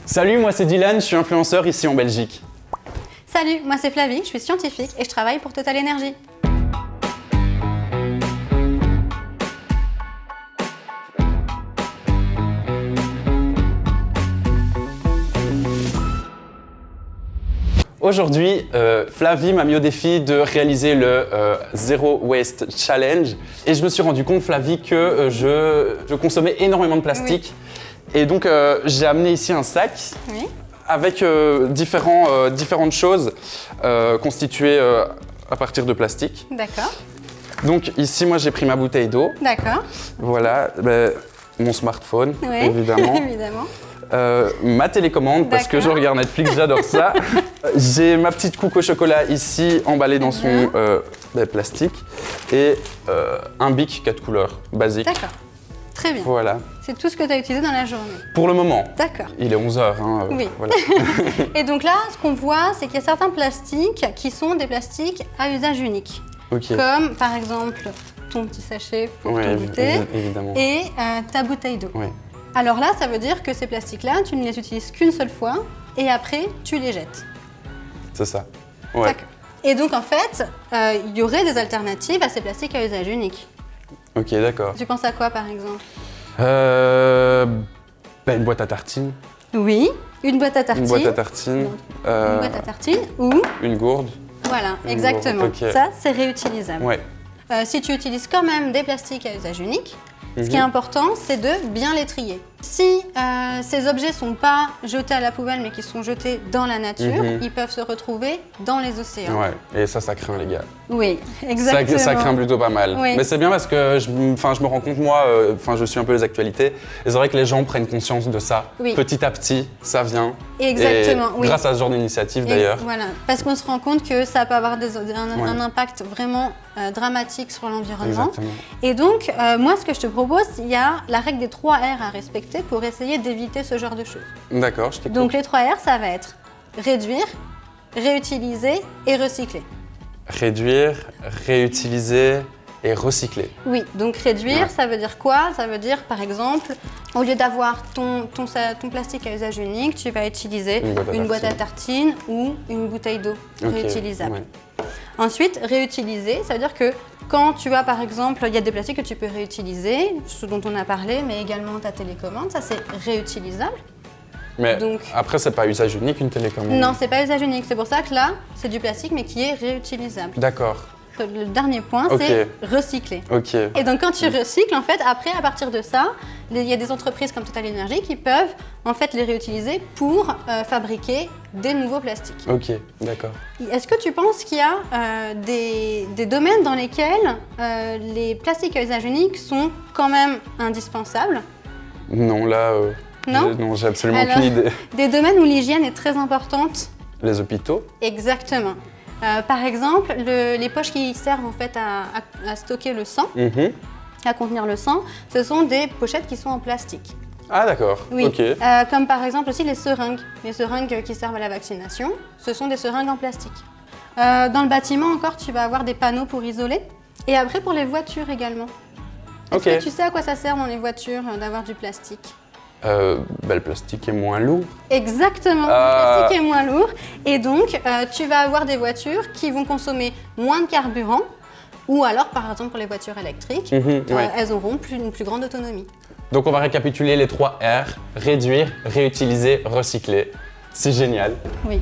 Salut, moi c'est Dylan, je suis influenceur ici en Belgique. Salut, moi c'est Flavie, je suis scientifique et je travaille pour Total Energy. Aujourd'hui, Flavie m'a mis au défi de réaliser le Zero Waste Challenge et je me suis rendu compte, Flavie, que je consommais énormément de plastique. Oui. Et donc j'ai amené ici un sac avec différentes choses constituées à partir de plastique. D'accord. Donc ici, moi j'ai pris ma bouteille d'eau. D'accord. Voilà, mon smartphone, évidemment. Évidemment. Ma télécommande, parce que je regarde Netflix, j'adore ça. J'ai ma petite couque au chocolat ici, emballée dans son plastique. Et un bic 4 couleurs, basique. D'accord, très bien. Voilà. C'est tout ce que tu as utilisé dans la journée? Pour le moment. D'accord. Il est 11h. Hein, oui. Voilà. Et donc là, ce qu'on voit, c'est qu'il y a certains plastiques qui sont des plastiques à usage unique. Okay. Comme par exemple ton petit sachet pour ton goûter et ta bouteille d'eau. Oui. Alors là, ça veut dire que ces plastiques-là, tu ne les utilises qu'une seule fois et après, tu les jettes. C'est ça. Ouais. D'accord. Et donc, en fait, il y aurait des alternatives à ces plastiques à usage unique. Ok, d'accord. Tu penses à quoi, par exemple? Une boîte à tartines. Oui, une boîte à tartines. Une boîte à tartines. Une boîte à tartines ou... Une gourde. Voilà, exactement. Okay. Ça, c'est réutilisable. Ouais. Si tu utilises quand même des plastiques à usage unique, ce qui est important, c'est de bien les trier. Si ces objets ne sont pas jetés à la poubelle, mais qui sont jetés dans la nature, ils peuvent se retrouver dans les océans. Ouais, et ça craint, les gars. Oui, exactement. Ça craint plutôt pas mal. Oui. Mais c'est bien parce que je me rends compte, moi, je suis un peu les actualités, et c'est vrai que les gens prennent conscience de ça. Oui. Petit à petit, ça vient. Exactement, et grâce à ce genre d'initiative, d'ailleurs. Voilà, parce qu'on se rend compte que ça peut avoir un impact vraiment dramatique sur l'environnement. Et donc, moi, ce que je te propose, il y a la règle des 3 R à respecter pour essayer d'éviter ce genre de choses. D'accord, je t'écoute. Donc, les 3 R, ça va être réduire, réutiliser et recycler. Réduire, réutiliser et recycler. Oui, donc réduire, ça veut dire quoi? Ça veut dire, par exemple, au lieu d'avoir ton plastique à usage unique, tu vas utiliser une boîte à tartines ou une bouteille d'eau réutilisable. Ouais. Ensuite, réutiliser, ça veut dire que quand tu as, par exemple, il y a des plastiques que tu peux réutiliser, ce dont on a parlé, mais également ta télécommande, ça c'est réutilisable. Mais donc, après, c'est pas usage unique une télécommande? Non, c'est pas usage unique. C'est pour ça que là, c'est du plastique, mais qui est réutilisable. D'accord. Le dernier point, c'est recycler. Ok. Et donc, quand tu recycles, en fait, après, à partir de ça, il y a des entreprises comme Total Energy qui peuvent, en fait, les réutiliser pour fabriquer des nouveaux plastiques. Ok, d'accord. Est-ce que tu penses qu'il y a des domaines dans lesquels les plastiques à usage unique sont quand même indispensables? Non, là, non, j'ai absolument aucune idée. Des domaines où l'hygiène est très importante? Les hôpitaux? Exactement. Par exemple, les poches qui servent en fait à stocker le sang, à contenir le sang, ce sont des pochettes qui sont en plastique. Ah d'accord, oui. Ok. Comme par exemple aussi les seringues qui servent à la vaccination, ce sont des seringues en plastique. Dans le bâtiment encore, tu vas avoir des panneaux pour isoler. Et après pour les voitures également. Est-ce que tu sais à quoi ça sert dans les voitures d'avoir du plastique? Le plastique est moins lourd. Exactement, le plastique est moins lourd. Et donc, tu vas avoir des voitures qui vont consommer moins de carburant. Ou alors, par exemple, pour les voitures électriques, elles auront une plus grande autonomie. Donc, on va récapituler les 3 R. Réduire, réutiliser, recycler. C'est génial. Oui.